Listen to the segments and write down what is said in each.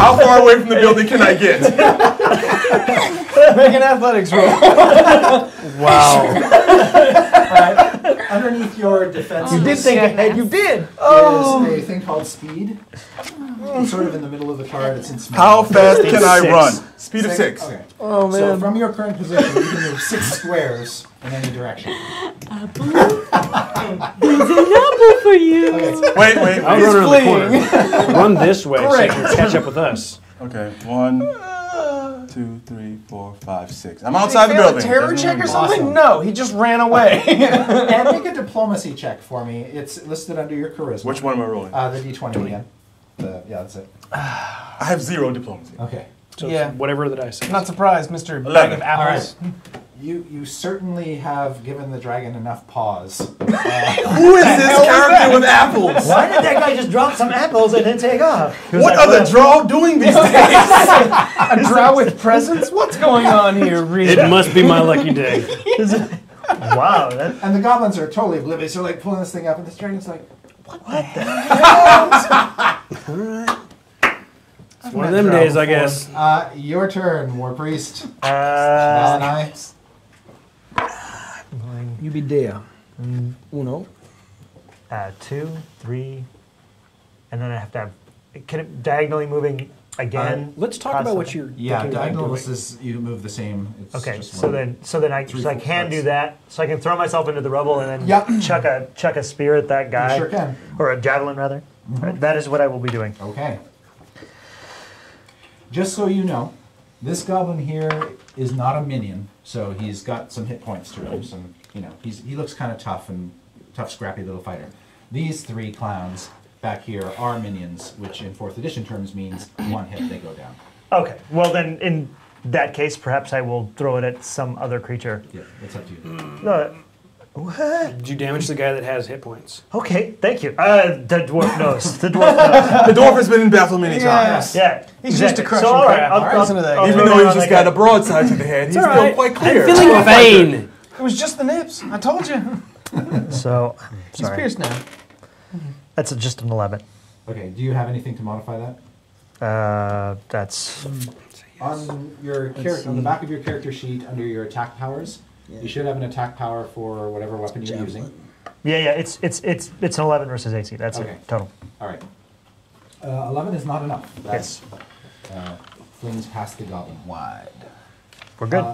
How far away from the building can I get? Make an athletics roll. Wow. Underneath your defense, You did think ahead. You did. is a thing called speed. It's sort of in the middle of the card. It's in small. How fast can I 6. run? Speed of 6. Okay. Oh So man. from your current position, you can move 6 squares in any direction. There's an apple for you. Okay. Wait. I'll run around the corner. Run this way so you can catch up with us. Okay, 1, 2, 3, 4, 5, 6. I'm outside the building. A terror Doesn't check or really- something? Awesome. No, he just ran away. And make a diplomacy check for me. It's listed under your charisma. Which one am I rolling? The D20 again. Yeah, that's it. I have 0 diplomacy. Okay. So Yeah. it's whatever the dice says. Not surprised, Mr. Bag 11. of Apples. You certainly have given the dragon enough pause. Who is this character with apples? Why did that guy just drop some apples and then take off? What are the drow doing these days? A drow with presents? What's going on here, Rita? It must be my lucky day. Wow. That, And the goblins are totally oblivious. They're like pulling this thing up, and this dragon's like, All right. It's one of them days, I guess. your turn, War Priest. Val and I. You be there. Uno. 2, 3, and then I have to have. Can it diagonally moving again? Let's talk about what you're Yeah, thinking about diagonal doing. is you move the same. It's Okay, just so one. then I 3 can full do steps. that. So I can throw myself into the rubble and then Yep. chuck a spear at that guy. You sure can. Or a javelin rather. Right, that is what I will be doing. Okay. Just so you know, this goblin here is not a minion, so he's got some hit points to him. Some, he looks kind of tough, scrappy little fighter. These 3 clowns back here are minions, which in 4th edition terms means 1 hit they go down. Okay. Well then, in that case, perhaps I will throw it at some other creature. Yeah, it's up to you. No. What? Did you damage the guy that has hit points? Okay, thank you. The dwarf knows. The dwarf knows. The dwarf has been in battle many times. Yeah. He's used to exactly. crushing So, all right, crap. I'll Listen to that. I'll Even throw though it he's on just that got a guy. broadside to the head, he's All still right. quite clear. I'm feeling vain. It was just the nips. I told you. So, He's sorry. pierced now. That's just an 11. Okay, do you have anything to modify that? That's On your character, on the back of your character sheet, under your attack powers, you should have an attack power for whatever weapon you're using. yeah. It's an 11 versus AC. That's Okay. it total. All right. 11 is not enough. Yes. Flings past the goblin. Wide. We're good.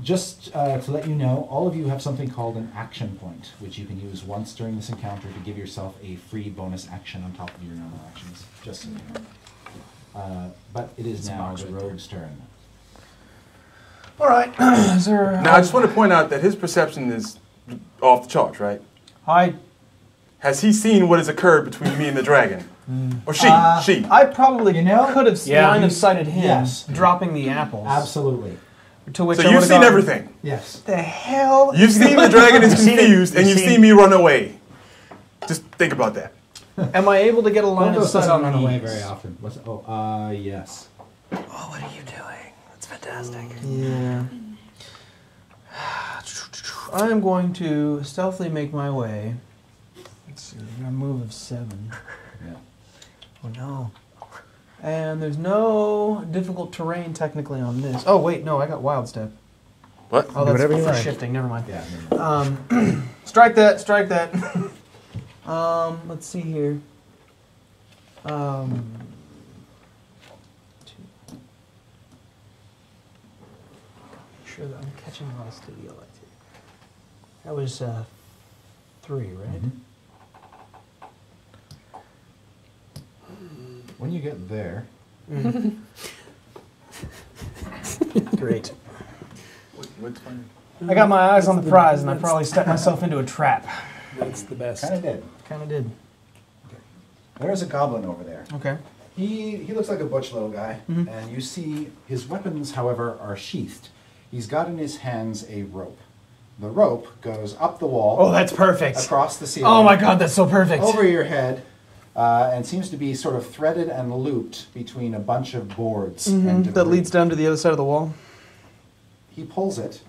Just to let you know, all of you have something called an action point, which you can use once during this encounter to give yourself a free bonus action on top of your normal actions. Just so you know. But it is now the rogue's turn. All right. Is there? Now, I just want to point out that his perception is off the charts, right? Has he seen what has occurred between me and the dragon? Or she? She. I probably You know? could have Yeah. line of sighted him Yes. dropping the apples. Absolutely. To which So I you've would've seen gone, everything. Yes. The hell? You've seen the dragon is You've seen it. confused, and You've you've seen- seen me run away. Just think about that. Am I able to get a line of Windows sight doesn't on run away these? very often. Yes. Oh, what are you doing? That's fantastic. Yeah. I am going to stealthily make my way. Let's see, a move of 7. Yeah. Oh no. And there's no difficult terrain technically on this. Oh wait, no, I got wild step. What? Oh, that's whatever for you like. shifting. Never mind. Yeah. Strike that. Strike that. Let's see here. Sure that I'm catching a lot of studio lights here. That was 3, right? When you get there, Great. What's funny? I got my eyes on the prize, and I probably stepped myself into a trap. That's the best. kind of did. Kind of did. There is a goblin over there. Okay. He looks like a butch little guy, and you see his weapons, however, are sheathed. He's got in his hands a rope. The rope goes up the wall, Oh, that's perfect. across the ceiling, Oh my God, that's so perfect. over your head, and seems to be sort of threaded and looped between a bunch of boards. And That debris. leads down to the other side of the wall. He pulls it.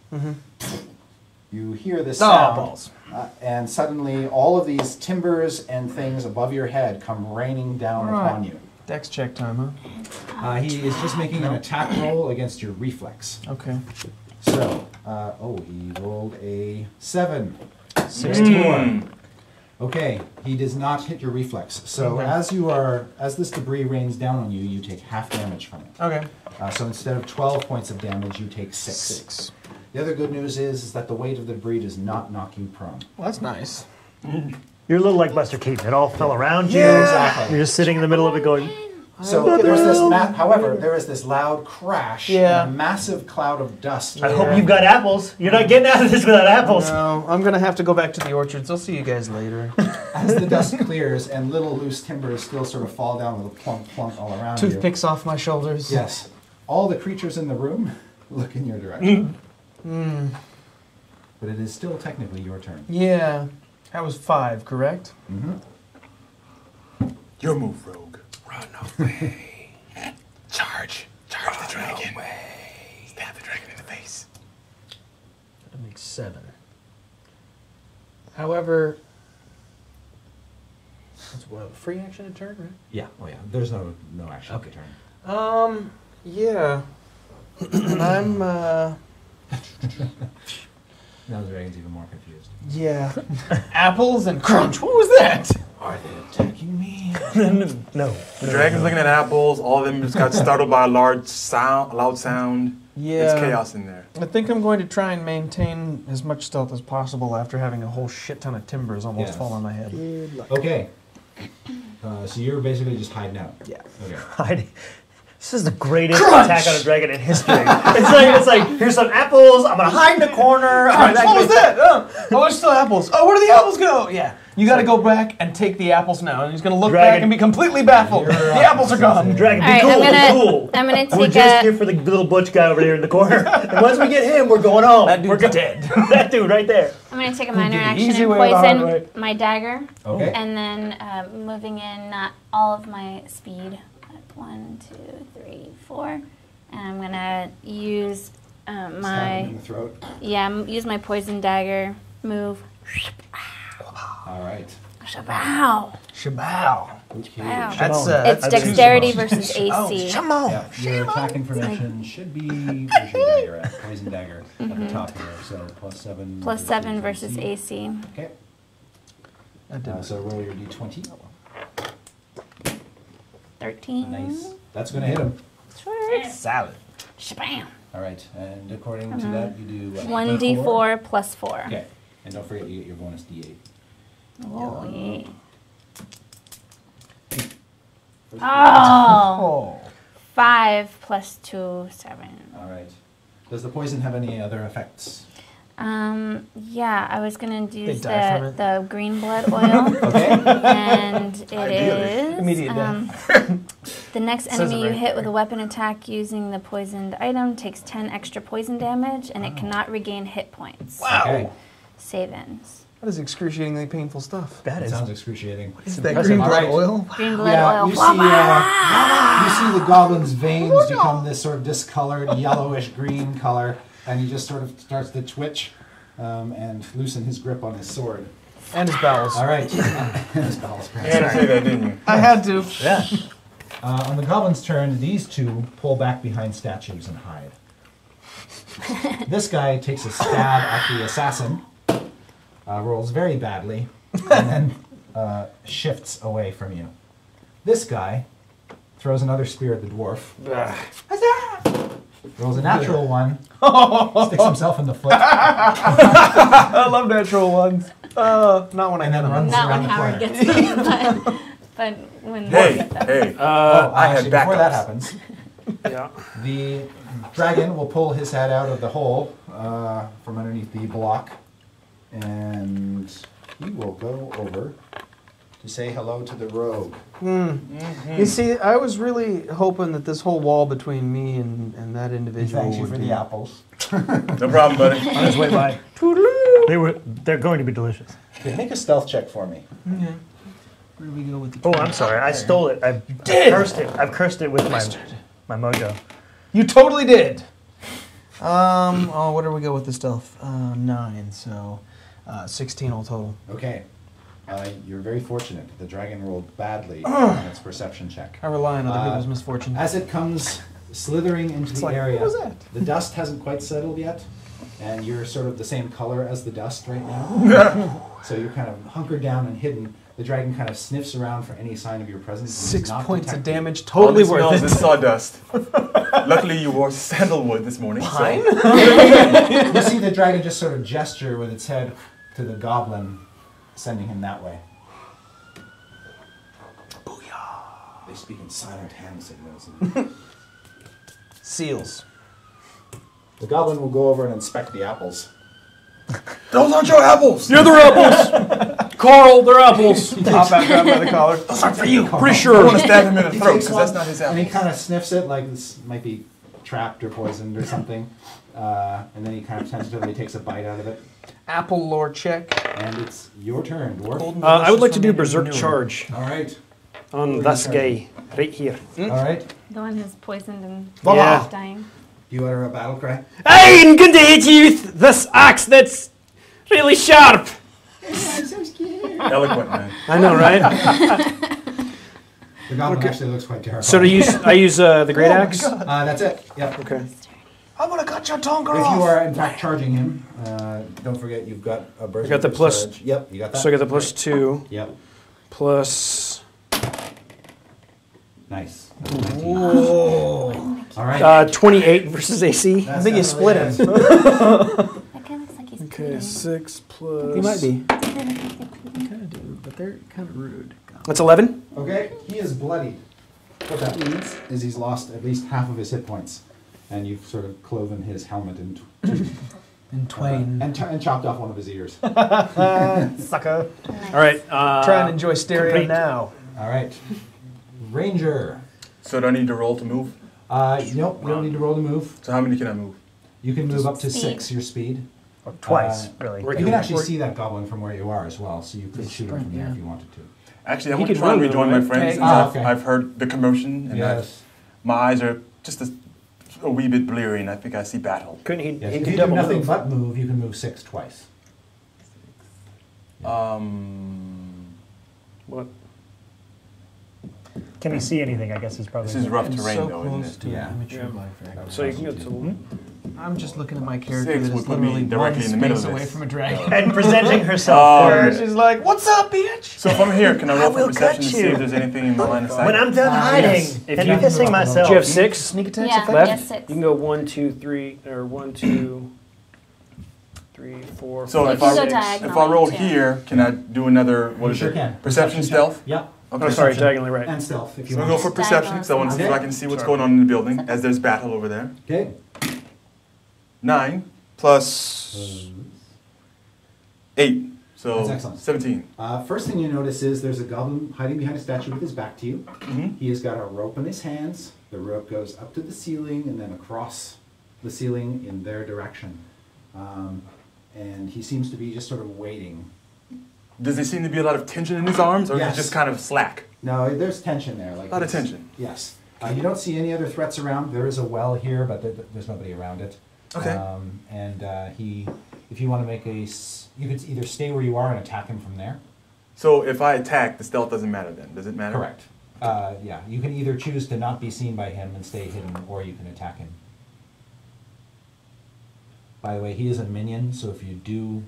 You hear this Oh, sound, balls. and suddenly all of these timbers and things above your head come raining down upon you. Dex check time, huh? He is just making an attack roll against your reflex. Okay. So, he rolled a 7. 64. Okay, he does not hit your reflex. So as this debris rains down on you, you take half damage from it. Okay. So instead of 12 points of damage, you take 6. The other good news is that the weight of the debris does not knock you prone. Well, that's nice. You're a little like Buster Keaton. It all fell around you. Yeah, exactly. You're just sitting in the middle of it going... So there's this however, there is this loud crash and a massive cloud of dust. I hope you've got apples. You're not getting out of this without apples. No, I'm going to have to go back to the orchards. I'll see you guys later. As the dust clears and little loose timbers still sort of fall down with a plunk plunk all around you. Toothpicks off my shoulders. Yes. All the creatures in the room look in your direction. But it is still technically your turn. Yeah. That was 5, correct? Mm-hmm. Your move, rogue. Run away. Charge the dragon. Stab the dragon in the face. That makes 7. However, that's what, free action a turn, right? Yeah. Oh yeah. There's no action turn. Yeah. And I'm Now the dragon's even more confused. yeah. Apples and crunch. What was that? Are they attacking me? No. The dragon's looking at apples. All of them just got startled by a loud sound. Yeah. It's chaos in there. I think I'm going to try and maintain as much stealth as possible after having a whole shit ton of timbers almost fall on my head. Okay. So you're basically just hiding out. Yeah. Okay. This is the greatest attack on a dragon in history. It's like here's some apples. I'm gonna hide in the corner. What was that? Oh, there's still apples. Oh, where do the apples go? Yeah. You got to go back and take the apples now. And he's going to look back and be completely baffled. The apples are gone. Dragon, be right, cool. I'm gonna take We're just here for the little butch guy over here in the corner. And once we get him, we're going home. That dude's dead. That dude right there. I'm gonna take a minor action easy and way or the hard way? poison my dagger. Okay. And then moving in not all of my speed. 1, 2, 3, 4. And I'm gonna use Stab him my in the throat. use my poison dagger. Move. All right. Shabow. Shabow. Okay. Wow. That's It's dexterity versus AC. Yeah, your attack information should be where's your dagger at? Poison dagger at the top here. So +7. +7 versus AC. Okay. So roll your d20. 13. Nice. That's going to hit him. Sure. Salad. Shabam. All right. And according to that, you do 1d4 plus 4. Okay. And don't forget you get your bonus d8. Oh, yeah. Oh. 5 plus 2, 7. All right. Does the poison have any other effects? Yeah, I was gonna use die from it. the green blood oil. Okay. And it is Immediate death. the next Says enemy it you right hit there. with a weapon attack using the poisoned item takes 10 extra poison damage, and it cannot regain hit points. Wow. Okay. Save-ins. That is excruciatingly painful stuff. That sounds excruciating. Is that green blood oil? Green blood oil. You see the goblin's veins become this sort of discolored yellowish green color, and he just sort of starts to twitch and loosen his grip on his sword. And his bowels. All right. And his bowels. You had to say that, didn't you? I had to. Yeah. On the goblin's turn, these two pull back behind statues and hide. This guy takes a stab at the assassin, rolls very badly, and then shifts away from you. This guy throws another spear at the dwarf. Rolls a natural one, sticks himself in the foot, I love natural ones. Not when I and then get them. runs Not around when the Howard corner. gets them, but when Hey, we get them. hey. I had actually, before that backups. happens, Yeah. the dragon will pull his head out of the hole from underneath the block, and he will go over to say hello to the rogue. You see, I was really hoping that this whole wall between me and that individual Thanks you would for be... the apples. No problem, buddy. On his way by. They're going to be delicious. Okay, make a stealth check for me. Okay. Where do we go with the... Oh, I'm sorry. I stole it. I cursed it. I've cursed it with my mojo. You totally did. What do we go with the stealth? 9, so 16 all total. Okay. You're very fortunate. The dragon rolled badly on its perception check. I rely on other people's misfortune. As it comes slithering into the like, area, what was that? the dust hasn't quite settled yet, and you're sort of the same color as the dust right now. So you're kind of hunkered down and hidden. The dragon kind of sniffs around for any sign of your presence. and 6 does not points of detect you. damage, totally All it worth smells it. is sawdust. Luckily, you wore sandalwood this morning. Pine? You see the dragon just sort of gesture with its head to the goblin, sending him that way. Booyah! They speak in silent hand signals. Seals. The goblin will go over and inspect the apples. Those aren't your apples. You're the apples! Carl, they're apples! Top out, grab by the collar. Those aren't for you. Pretty I sure. want to stab him in the He throat takes because one, that's not his and he apple. kind of sniffs it like this might be trapped or poisoned or something. And then he kind of tentatively takes a bite out of it. Apple lore check. And it's your turn, dwarf. I would like to do Delicious Berserk manure. Charge All right. on this guy, right here. All right. The one who's poisoned and Yeah. dying. You utter a battle cry. I'm going to hit you with this axe that's really sharp. Eloquent, man. I know, right? The goblin actually looks quite terrifying. So I use the Great Axe? That's it. Yep. Okay. I'm gonna cut your tongue If you off. are in fact charging him, don't forget you've got a burst. I got the plus- charge. Yep, you got that. So I get the plus 2, Yep. plus Nice. All right. 28 versus AC. That's I think you split definitely him. That guy looks like he's Okay, bleeding. 6 plus... He might be. Bleeding. Kind of do, but they're kind of rude. That's 11. Okay, he is bloodied. What that means is he's lost at least half of his hit points, and you've sort of cloven his helmet in two, In twain. and chopped off one of his ears. Sucker. Nice. All right. Try and enjoy stereo complete. now. All right, Ranger. So do I need to roll to move? Nope, you don't need to roll to move. So how many can I move? You can move up to Speed. 6, your speed. Or twice, Uh, really. Or You can actually see that goblin from where you are as well, so you could shoot him from there yeah. if you wanted to. Actually, I He want to could try and run, rejoin though, my right? friends. Okay. Since Ah, okay. I've heard the commotion, and Yes. my eyes are just a wee bit bleary, and I think I see battle. Couldn't he? Yes. He If could you do double nothing move. but move, you can move 6 twice. What? Can he see anything, I guess is probably... This is rough And terrain, so though, close isn't to it? Yeah. an immature Yeah. life act. So you can go to... I'm just looking at my character 6 that would is put me literally directly one in the middle space of away this. from a dragon. And presenting herself. Where she's like, "What's up, bitch?" So if I'm here, can I roll will for perception cut to see you. if there's anything in my line of sight? When I'm done hiding yes. If and you- pissing myself. Do you have 6? Sneak attacks Yeah, effect? Left? yes, 6. You can go 1, 2, 3, or 1, 2, 3, 4, So 5, if I- You can go 6. diagonally, If I roll too. here, can I do another, what You is sure it? can. Perception check. stealth? Yep. Oh, sorry, diagonally right. And stealth if you So we'll want. go for perception, because I want to see if I can see what's going on in the building, as there's battle over there. Okay. 9 plus 8, so That's excellent. 17. First thing you notice is there's a goblin hiding behind a statue with his back to you. Mhm. He has got a rope in his hands. The rope goes up to the ceiling and then across the ceiling in their direction. And he seems to be just sort of waiting. Does there seem to be a lot of tension in his arms, or is Yes. it just kind of slack? No, there's tension there. Like A lot of it's- tension. Yes. You don't see any other threats around. There is a well here, but there's nobody around it. Okay. If you want to make you could either stay where you are and attack him from there. So if I attack, the stealth doesn't matter then, does it matter? Correct. Yeah, you can either choose to not be seen by him and stay hidden, or you can attack him. By the way, he is a minion, so if you do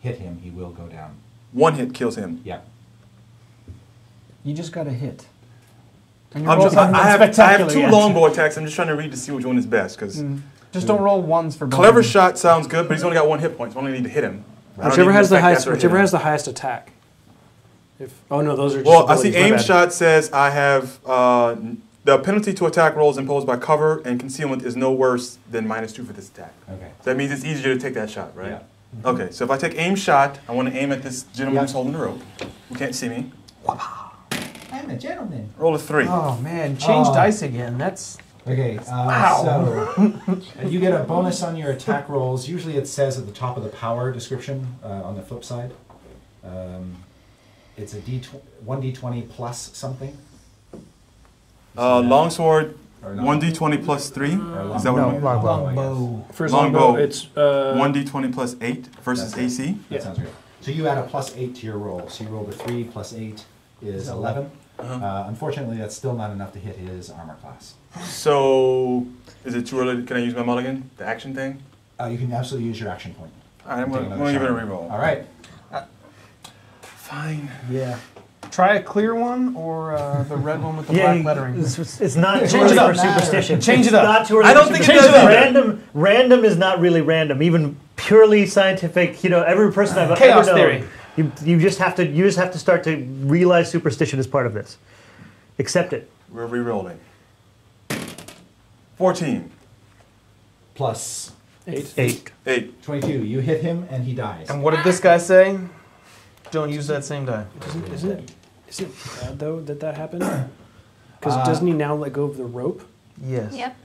hit him, he will go down. One hit kills him. Yeah. You just got a hit. And I your rolls haven't been have spectacular two yet. longbow attacks. I'm just trying to read to see which one is best, because Just don't roll ones for both. clever of them. shot sounds good, but he's only got 1 hit point, so I only need to hit him. I don't Whichever need has to the attack highest. after I hit Whichever him. has the highest attack. Oh no, those are just. Well, I see abilities, my aim bad. shot says I have the penalty to attack rolls imposed by cover and concealment is no worse than -2 for this attack. Okay. So that means it's easier to take that shot, right? Yeah. Okay, so if I take aim shot, I want to aim at this gentleman Yeah. who's holding the rope, who can't see me. I'm a gentleman. Roll a 3. Oh man, change Oh. dice again. That's Okay, so you get a bonus on your attack rolls. Usually it says at the top of the power description on the flip side. It's a 1d20 plus something. Longsword, Or not. 1d20 plus 3. Or Is that what No, it means? longbow. longbow. For his Longbow. longbow, it's 1d20 plus 8 versus That's it. AC. That sounds great. So you add a +8 to your roll. So you rolled a 3 plus 8 is 11. Unfortunately, that's still not enough to hit his armor class. So, is it too early? Can I use my mulligan? The action thing? You can absolutely use your action point. I'm Take going to another give it a shot. reroll. All right. Fine. Yeah. Try a clear one or the red one with the black lettering. It's not too Change early it up. for superstition. Change it It's up. Not too early I don't for think it superstition. does either. Random is not really random. Even purely scientific, every person I've Chaos ever theory. known, you just have to start to realize superstition is part of this. Accept it. We're re-rolling. 14. Plus 8. 8. 22. You hit him and he dies. And what did this guy say? Don't use that same die. Is it bad though that happened? Because doesn't he now let go of the rope? Yes. Yep.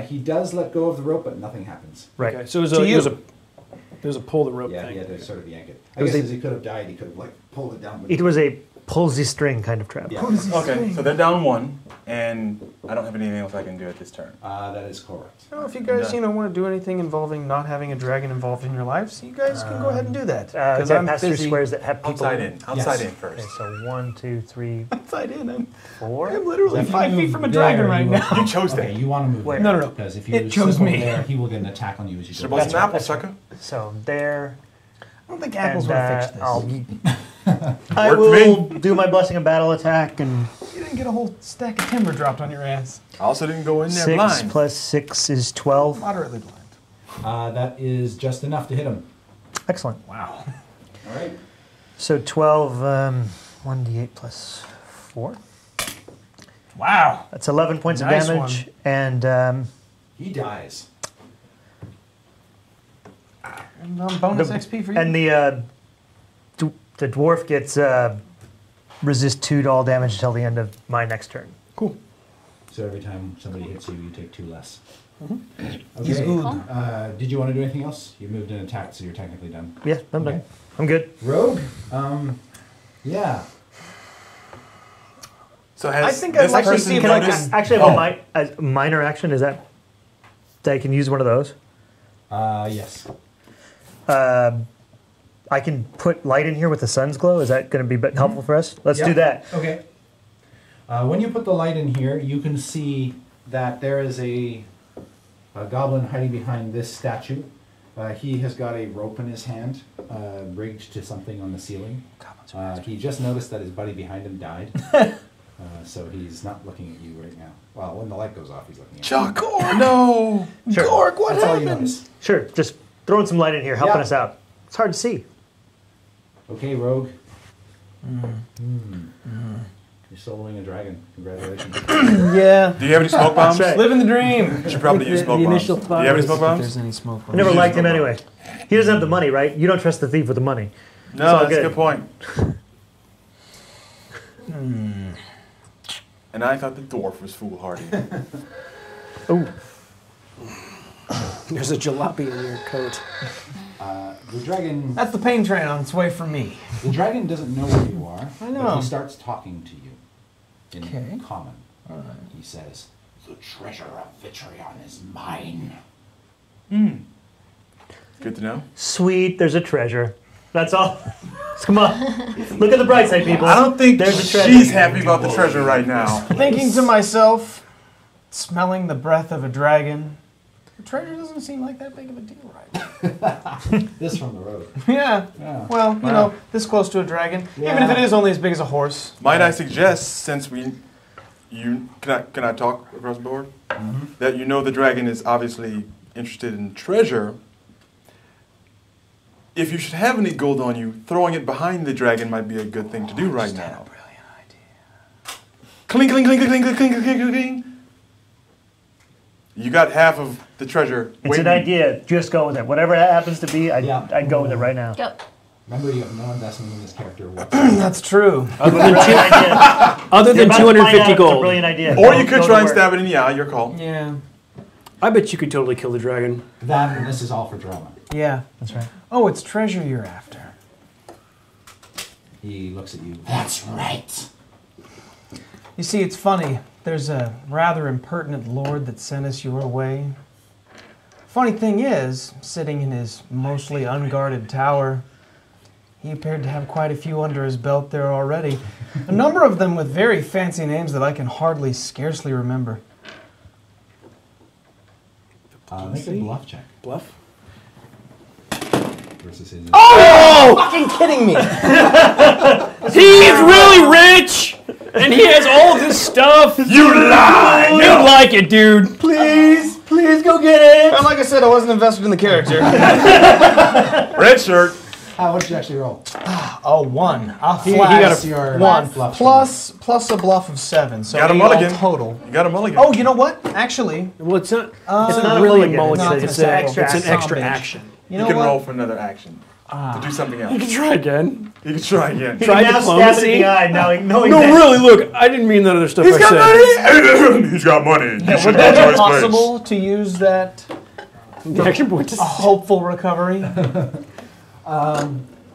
He does let go of the rope, but nothing happens. Right. Okay, so it was a pull the rope Yeah, thing. he had to sort of yank it. I It was guess as he could have died, he could have pulled it down. With It was a pull the string kind of trap. Yeah. Okay, so they're down 1, and I don't have anything else I can do at this turn. That is correct. So if you guys, want to do anything involving not having a dragon involved in your lives, you guys can go ahead and do that. Because Okay, I'm pass through busy. squares that have people. Outside in. Outside Yes. in first. Okay, so 1, 2, 3, Outside in. I'm 4. literally If you 5 feet move from a there, dragon right you will- now. You chose Okay, that. you want to move Where? there. No. Because if you It chose slip over me. there, he will get an attack on you as you Should go. have bought some back. apples, sucker. So there. I don't think apples would have fixed this. I Worked will do my blessing of battle attack and You didn't get a whole stack of timber dropped on your ass. I also didn't go in there 6 blind. plus 6 is 12. Moderately blind. That is just enough to hit him. Excellent. Wow. All right. So 12, 1d8 plus 4. Wow. That's 11 points Nice of damage. And He dies. And bonus XP for you. and the dwarf gets resist 2 to all damage until the end of my next turn. Cool. So every time somebody hits you, you take 2 less. He's Okay. good. Did you want to do anything else? You moved and attacked, so you're technically done. Yeah, I'm Okay. done. I'm good. Rogue? Yeah. So has I think I'd this like to person see if Can I noticed? actually have a minor action? Is that I can use one of those? Yes. I can put light in here with the sun's glow. Is that going to be helpful for us? Let's do Yeah. that. Okay. When you put the light in here, you can see that there is a goblin hiding behind this statue. He has got a rope in his hand, rigged to something on the ceiling. He just noticed that his buddy behind him died. So he's not looking at you right now. Well, when the light goes off, he's looking at Chuck! No! Sure. Gork, you. what That's all you happened? notice. Sure. Just throwing some light in here, helping Yeah. us out. It's hard to see. Okay, Rogue. You're soloing a dragon. Congratulations. Yeah. Do you have any smoke bombs? That's right. Living the dream. You should probably use smoke The bombs. initial Do you thought have any was smoke If bombs? there's any smoke. I never Use liked him smoke anyway. He doesn't have the money, right? You don't trust the thief with the money. No, all that's a good. good point. And I thought the dwarf was foolhardy. Oh, There's a jalopy in your coat. The dragon. That's the pain train on its way for me. The dragon doesn't know where you are. I know. But he starts talking to you in Okay. common. He says, "The treasure of Vitrion is mine." Good to know. sweet. There's a treasure. That's all. Come on. Look at the bright side, people. I don't think There's a treasure. she's happy about the treasure right now. Thinking to myself, smelling the breath of a dragon, the treasure doesn't seem like that big of a deal right This from the road. now. Yeah. Yeah. Well, you know, this close to a dragon, even if it is only as big as a horse. Might I suggest, since can I talk across the board? That you know the dragon is obviously interested in treasure. If you should have any gold on you, throwing it behind the dragon might be a good thing to do right now. Brilliant idea. Clink, clink, clink, clink, clink, clink, clink, clink, clink. You got half of the treasure. It's an idea. Just go with it. Whatever it happens to be, Yeah. I'd go with it right now. Go. Remember, you have no investment in this character whatsoever. That's true. Other Brilliant idea. than You're about to find out 250 it's a gold. brilliant idea. Or you Go- could go try to and work. stab it in the eye. Your call. Yeah. I bet you could totally kill the dragon. That and this is all for drama. Yeah. That's right. Oh, it's treasure you're after. He looks at you. That's right. You see, it's funny. There's a rather impertinent lord that sent us your way. Funny thing is, sitting in his mostly unguarded tower, He appeared to have quite a few under his belt there already. A number of them with very fancy names that I can scarcely remember. Make a bluff check. Bluff? Versus his. Oh! Fucking kidding me! He's really rich! And he has all of this stuff! You lie! You like it, dude! Please go get it! And like I said, I wasn't invested in the character. Red shirt. What did you actually roll? Oh, 1. A He flat. got your 1 bluff. plus a bluff of 7. So Got a 8 mulligan. all total. You got a mulligan. Oh, you know what? Actually, Well, it's not not a really a mulligan, mulligan. it's It's, an it's extra an extra action. action. you You know can what? roll for another action. To do something You else. can try again. You can try again. Try now stab it in diplomacy. the eye, knowing No, that. really, look, I didn't mean that other stuff He's I got said. money! He's got money. You Would should that go to be his place. possible to use that The action point is hopeful recovery?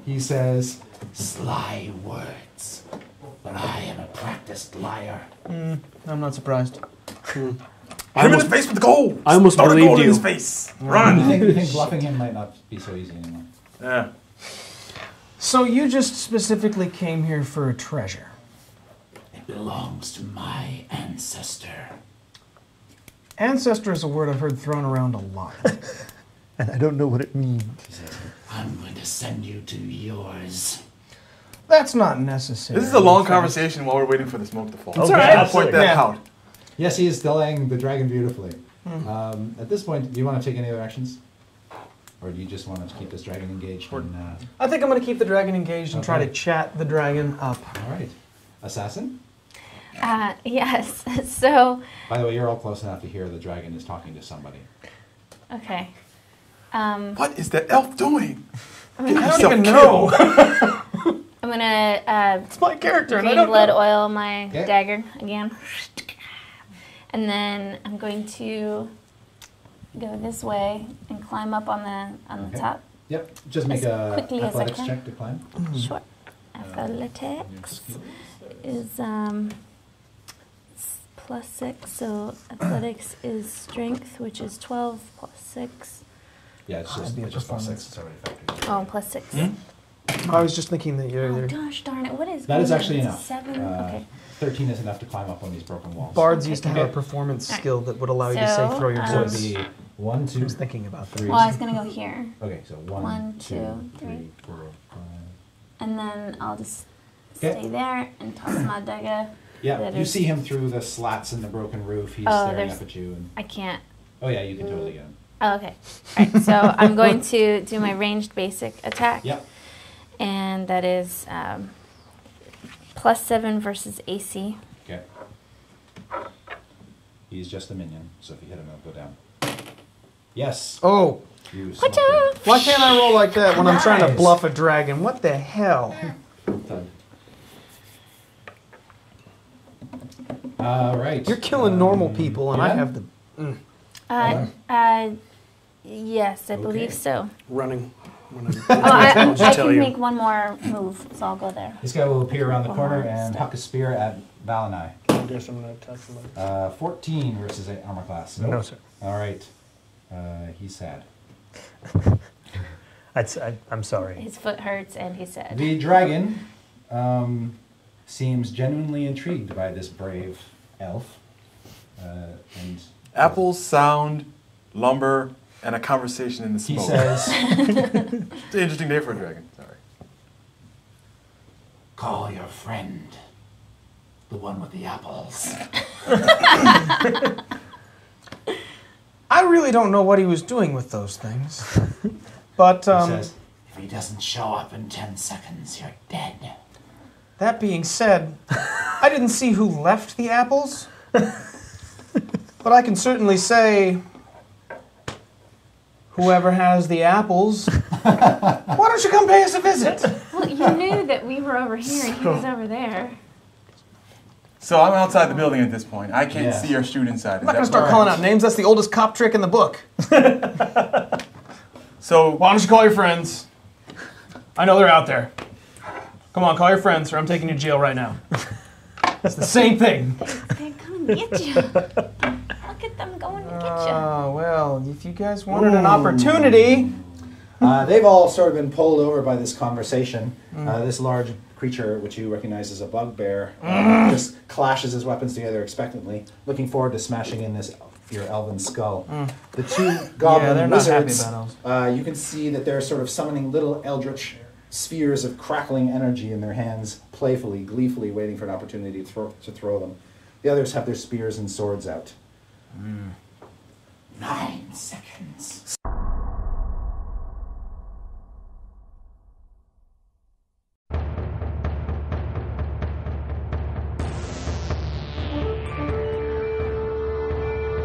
He says, "Sly words, but I am a practiced liar." I'm not surprised. Hit him in the face with the gold. I almost Throw the believed gold in you. his face. Run. You think bluffing him might not be so easy anymore? Yeah. So you just specifically came here for a treasure. It belongs to my ancestor. Ancestor is a word I've heard thrown around a lot. And I don't know what it means. He says, "I'm going to send you to yours." That's not necessary. This is a long conversation while we're waiting for the smoke to fall. Okay, all right. I'll point that Yeah. out. Yes, he is delaying the dragon beautifully. At this point, do you want to take any other actions? Or do you just want to keep this dragon engaged? I think I'm going to keep the dragon engaged and try Okay. to chat the dragon up. All right. Assassin? Yes. So, By the way, you're all close enough to hear the dragon is talking to somebody. okay. What is that elf doing? I don't even know. I'm gonna It's my character, and I green don't blood know. oil my Okay. dagger again, and then I'm going to go this way and climb up on the Okay. top. Yep. Just make As a quickly as I athletics can. check to climb. Sure. Athletics is +6, so athletics is strength, which is 12 +6. Yeah, it's just, be a it's just plus performance. 6. It's already factored. Oh, +6. I was just thinking that Oh you're gosh darn it! What is That is going on? actually It's a enough. 7. Okay. 13 is enough to climb up on these broken walls. Bards used to have a Okay. performance Alright. skill that would allow you to say So, throw your So it'd voice. be 1, I 2, was thinking about that. 3. Well, I was gonna go here, Okay, so 1, One, 2, two, 3, three. 4, 5. and then I'll just Okay. stay there and toss my dagger. Yeah, That you is- see him through the slats in the broken roof. He's Oh, staring there's- up at you. And, I can't. oh, yeah, you can totally get him. Oh, okay. All right. So I'm going to do my ranged basic attack. Yep. And that is +7 versus AC. Okay. He's just a minion, so if you hit him, he'll go down. Yes. Oh, You smoke Whatcha? him. why can't I roll like that when I'm trying to Nice. bluff a dragon? What the hell? All right. You're killing normal people, and I yeah? have the. Yes, I Okay. believe so. running. Oh, I just tell can you. make one more move, so I'll go there. This guy will appear around the One corner more and step. huck a spear at Valinai. I guess I'm going to attack somebody. 14 versus 8 armor class. No, sir. All right. He's sad. I'm sorry. His foot hurts, and he said, The dragon seems genuinely intrigued by this brave elf. And Apples, sound, lumber, and a conversation in the he smoke. says, It's an interesting day for a dragon. Sorry. "Call your friend, the one with the apples." I really don't know what he was doing with those things. But He says, "If he doesn't show up in 10 seconds, you're dead." that being said, I didn't see who left the apples. But I can certainly say, whoever has the apples, why don't you come pay us a visit? "Well, you knew that we were over here, and he was over there." So I'm outside the building at this point. I can't Yeah. see or shoot inside. I'm not going to start calling out names. That's the oldest cop trick in the book. So Why don't you call your friends? I know they're out there. Come on, call your friends, or I'm taking you to jail right now. It's the same thing. They come get you. Look at them going to get you. Oh, well, if you guys wanted an opportunity, They've all sort of been pulled over by this conversation. This large creature, which you recognize as a bugbear, just clashes his weapons together expectantly, looking forward to smashing in your elven skull. The two goblin they're not happy wizards, about you can see that they're sort of summoning little eldritch spheres of crackling energy in their hands, playfully, gleefully waiting for an opportunity to throw them. The others have their spears and swords out. 9 seconds.